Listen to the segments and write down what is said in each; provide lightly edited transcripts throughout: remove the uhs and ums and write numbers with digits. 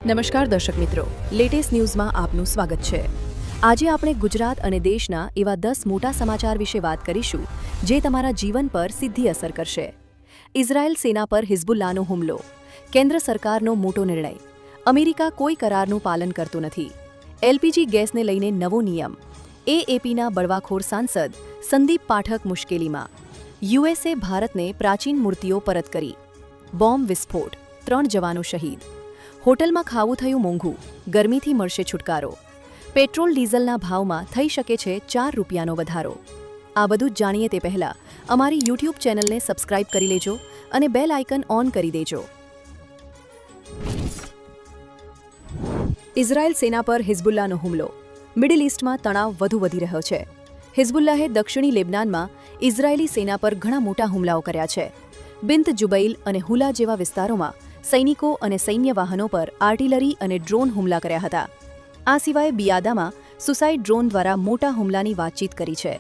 નમસ્કાર દર્શક મિત્રો, લેટેસ્ટ ન્યૂઝમાં આપનું સ્વાગત છે। આજે આપણે ગુજરાત અને દેશના એવા 10 મોટા સમાચાર વિશે વાત કરીશું જે તમારા જીવન પર સીધી અસર કરશે। ઇઝરાયલ સેના પર હિઝબુલ્લાહનો હુમલો, કેન્દ્ર સરકારનો મોટો નિર્ણય, અમેરિકા કોઈ કરારનું પાલન કરતું નથી, એલપીજી ગેસને લઈને નવો નિયમ, એએપીના બળવાખોર સાંસદ સંદીપ પાઠક મુશ્કેલીમાં, યુએસએ ભારતને પ્રાચીન મૂર્તિઓ પરત કરી, બોમ્બ વિસ્ફોટ, 3 જવાનો શહીદ, હોટલમાં ખાવું થયું મોંઘું, ગરમીથી મળશે છુટકારો, પેટ્રોલ ડીઝલના ભાવમાં થઈ શકે છે 4 રૂપિયાનો વધારો। આ બધું જ જાણીએ તે પહેલા અમારી યુટ્યુબ ચેનલને સબસ્ક્રાઇબ કરી લેજો અને બેલ આઇકન ઓન કરી દેજો। ઇઝરાયલ સેના પર હિઝબુલ્લાહનો હુમલો, મિડલ ઇસ્ટમાં તણાવ વધુ વધી રહ્યો છે। હિઝબુલ્લાહે દક્ષિણી લેબનાનમાં ઇઝરાયેલી સેના પર ઘણા મોટા હુમલાઓ કર્યા છે। બિન્ટ જુબૈલ અને હુલા જેવા વિસ્તારોમાં સૈનિકો અને સૈન્ય વાહનો પર આર્ટિલરી અને ડ્રોન હુમલા કર્યા હતા। આ સિવાય બિયાદામાં સુસાઇડ ડ્રોન દ્વારા મોટા હુમલાની વાતચીત કરી છે।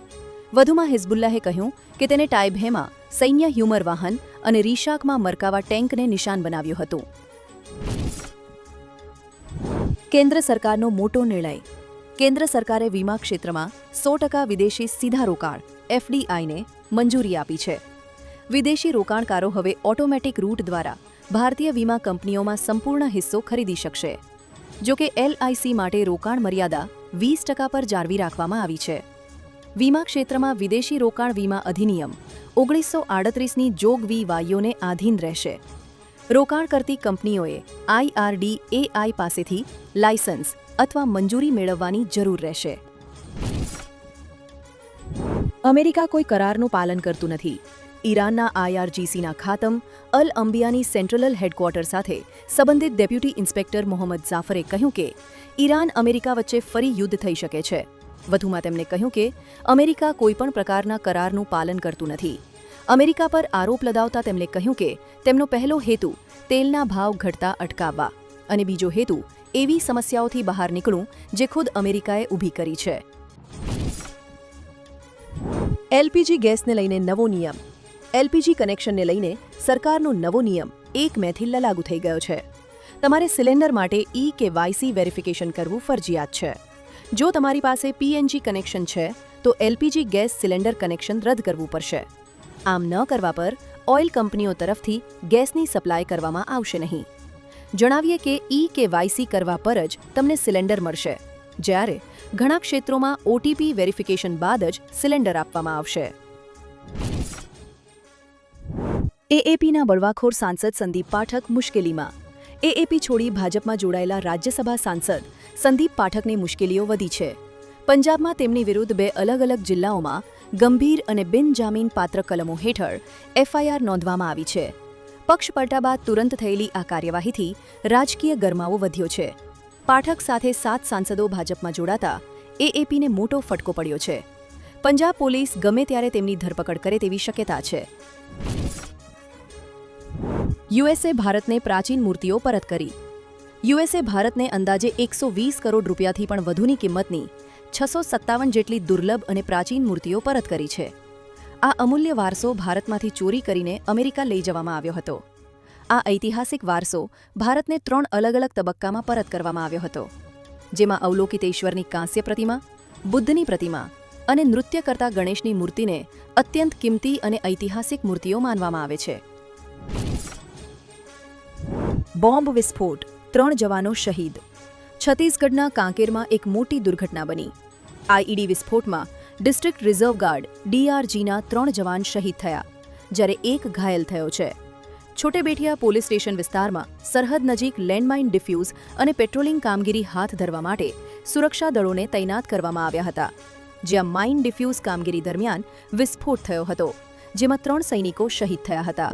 વધુમાં હિઝબુલ્લાહે કહ્યું કે તેને ટાઇબહેમાં સૈન્ય હ્યુમર વાહન અને રીશાકમાં મરકાવા ટેન્કને નિશાન બનાવ્યું હતું। કેન્દ્ર સરકારનો મોટો નિર્ણય, કેન્દ્ર સરકારે વીમા ક્ષેત્રમાં 100% વિદેશી સીધા રોકાણ એફડીઆઈને મંજૂરી આપી છે। વિદેશી રોકાણકારો હવે ઓટોમેટિક રૂટ દ્વારા ભારતીય વીમા કંપનીઓમાં સંપૂર્ણ હિસ્સો ખરીદી શકશે। જો કે એલઆઈસી માટે રોકાણ મર્યાદા 20% પર જાળવી રાખવામાં આવી છે। વીમા ક્ષેત્રમાં વિદેશી રોકાણ વીમા અધિનિયમ 1938ની જોગવાઈઓને આધીન રહેશે। રોકાણ કરતી કંપનીઓએ આઈઆરડીએઆઈ પાસેથી લાયસન્સ અથવા મંજૂરી મેળવવાની જરૂર રહેશે। અમેરિકા કોઈ કરારનું પાલન કરતું નથી, ઈરાનના આઈઆરજીસીના ખાતમ, અલ અંબિયાની સેન્ટ્રલ હેડક્વાર્ટર સાથે સંબંધિત ડેપ્યુટી ઇન્સ્પેક્ટર મોહમ્મદ જાફરે કહ્યું કે ઈરાન અમેરિકા વચ્ચે ફરી યુદ્ધ થઈ શકે છે। વધુમાં તેમણે કહ્યું કે અમેરિકા કોઈપણ પ્રકારના કરારનું પાલન કરતું નથી। અમેરિકા પર આરોપ લગાવતા તેમણે કહ્યું કે તેમનો પહેલો હેતુ તેલના ભાવ ઘટતા અટકાવવા અને બીજો હેતુ એવી સમસ્યાઓથી બહાર નીકળવું જે ખુદ અમેરિકાએ ઊભી કરી છે। એલપીજી ગેસને લઈને નવો નિયમ, એલપીજી કનેક્શનને લઈને સરકારનો નવો નિયમ 1 મેથી લાગુ થઈ ગયો છે। તમારે સિલિન્ડર માટે કેવાયસી વેરિફિકેશન કરવું ફરજિયાત છે। જો તમારી પાસે પીએનજી કનેક્શન છે તો એલપીજી ગેસ સિલિન્ડર કનેક્શન રદ કરવું પડશે। આમ ન કરવા પર ઓઇલ કંપનીઓ તરફથી ગેસની સપ્લાય કરવામાં આવશે નહીં। જણાવીએ કે કેવાયસી કરવા પર જ તમને સિલિન્ડર મળશે, જ્યારે ઘણા ક્ષેત્રોમાં ઓટીપી વેરિફિકેશન બાદ જ સિલિન્ડર આપવામાં આવશે। એએપીના બળવાખોર સાંસદ સંદીપ પાઠક મુશ્કેલીમાં, એએપી છોડી ભાજપમાં જોડાયેલા રાજ્યસભા સાંસદ સંદીપ પાઠકની મુશ્કેલીઓ વધી છે। પંજાબમાં તેમની વિરુદ્ધ 2 અલગ-અલગ જિલ્લાઓમાં ગંભીર અને બિનજામીન પાત્ર કલમો હેઠળ એફઆઈઆર નોંધવામાં આવી છે। પક્ષ પલટા બાદ તુરંત થયેલી આ કાર્યવાહીથી રાજકીય ગરમાવો વધ્યો છે। પાઠક સાથે 7 સાંસદો ભાજપમાં જોડાતા એએપીને મોટો ફટકો પડ્યો છે। પંજાબ પોલીસ ગમે ત્યારે તેમની ધરપકડ કરે તેવી શક્યતા છે। યુએસએ ભારતને પ્રાચીન મૂર્તિઓ પરત કરી, યુએસએ ભારતને અંદાજે 120 કરોડ રૂપિયાથી પણ વધુની કિંમતની 657 જેટલી દુર્લભ અને પ્રાચીન મૂર્તિઓ પરત કરી છે। આ અમૂલ્ય વારસો ભારતમાંથી ચોરી કરીને અમેરિકા લઈ જવામાં આવ્યો હતો। આ ઐતિહાસિક વારસો ભારતને 3 અલગ-અલગ તબક્કામાં પરત કરવામાં આવ્યો હતો, જેમાં અવલોકિતેશ્વરની કાંસ્ય પ્રતિમા, બુદ્ધની પ્રતિમા અને નૃત્ય કરતા ગણેશની મૂર્તિને અત્યંત કિંમતી અને ઐતિહાસિક મૂર્તિઓ માનવામાં આવે છે। બોમ્બ વિસ્ફોટ, 3 જવાનો શહીદ, છત્તીસગઢના કાંકેરમાં એક મોટી દુર્ઘટના બની। આઈઈડી વિસ્ફોટમાં ડિસ્ટ્રિક્ટ રિઝર્વ ગાર્ડ ડીઆરજીના 3 જવાન શહીદ થયા, જ્યારે 1 ઘાયલ થયો છે। છોટેબેટિયા પોલીસ સ્ટેશન વિસ્તારમાં સરહદ નજીક લેન્ડમાઇન ડિફ્યુઝ અને પેટ્રોલિંગ કામગીરી હાથ ધરવા માટે સુરક્ષા દળોને તૈનાત કરવામાં આવ્યા હતા, જ્યાં માઇન ડિફ્યુઝ કામગીરી દરમિયાન વિસ્ફોટ થયો હતો, જેમાં 3 સૈનિકો શહીદ થયા હતા।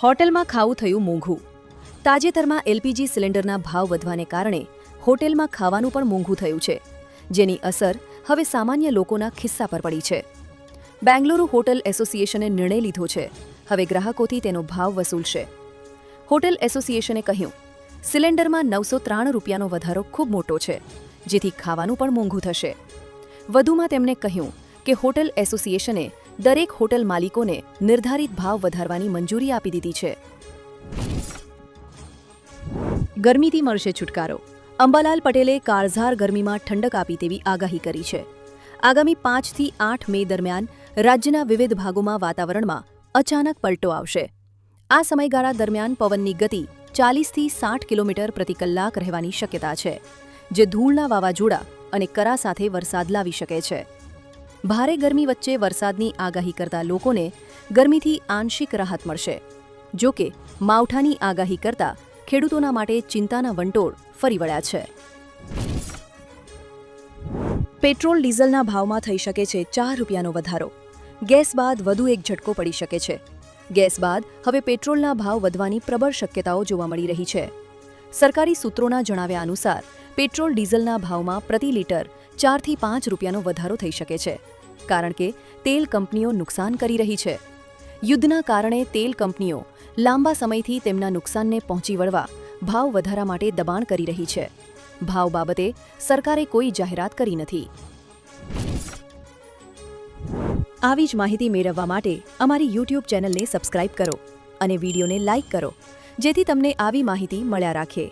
હોટલમાં ખાવું થયું મોંઘું, તાજેતરમાં એલપીજી સિલિન્ડરના ભાવ વધવાને કારણે હોટેલમાં ખાવાનું પણ મોંઘું થયું છે, જેની અસર હવે સામાન્ય લોકોના ખિસ્સા પર પડી છે। બેંગલુરુ હોટલ એસોસિએશને નિર્ણય લીધો છે, હવે ગ્રાહકોથી તેનો ભાવ વસૂલશે। હોટલ એસોસિએશને કહ્યું, સિલિન્ડરમાં 993 રૂપિયાનો વધારો ખૂબ મોટો છે, જેથી ખાવાનું પણ મોંઘું થશે। વધુમાં તેમણે કહ્યું કે હોટલ એસોસિએશને દરેક હોટલ માલિકોને નિર્ધારિત ભાવ વધારવાની મંજૂરી આપી દીધી છે। ગરમીથી મળશે છુટકારો. અંબાલાલ પટેલે કાળઝાળ ગરમીમાં ઠંડક આપી તેવી આગાહી કરી છે. આગામી 5 થી 8 મે દરમિયાન રાજ્યના વિવિધ ભાગોમાં વાતાવરણમાં અચાનક પલટો આવશે. આ સમયગાળા દરમિયાન પવનની ગતિ 40થી 60 કિલોમીટર પ્રતિ કલાક રહેવાની શક્યતા છે, જે ધૂળના વાવાઝોડા અને કરા સાથે વરસાદ લાવી શકે છે. ભારે ગરમી વચ્ચે વરસાદની આગાહી કરતા લોકોને ગરમીથી આંશિક રાહત મળશે. જો કે માવઠાની આગાહી કરતા ખેડૂતોના માટે ચિંતાના વંટોળ ફરી વળ્યા છે. પેટ્રોલ ડીઝલના ભાવમાં થઈ શકે છે ₹4નો વધારો. ગેસ બાદ વધુ એક ઝટકો પડી શકે છે. ગેસ બાદ હવે પેટ્રોલના ભાવ વધવાની પ્રબળ શક્યતાઓ જોવા મળી રહી છે. સરકારી સૂત્રોના જણાવ્યા અનુસાર પેટ્રોલ ડીઝલના ભાવમાં પ્રતિ લિટર ₹4 થી ₹5નો વધારો થઈ શકે છે, કારણ કે તેલ કંપનીઓ નુકસાન કરી રહી છે. યુદ્ધના કારણે તેલ કંપનીઓ લાંબા સમયથી તેમના નુકસાનને પહોંચી વળવા ભાવ વધારા માટે દબાણ કરી રહી છે. ભાવ બાબતે સરકારે કોઈ જાહેરાત કરી નથી. આવી જ માહિતી મેળવવા માટે અમારી YouTube ચેનલને સબસ્ક્રાઇબ કરો અને વિડીયોને લાઇક કરો, જેથી તમને આવી માહિતી મળ્યા રાખે.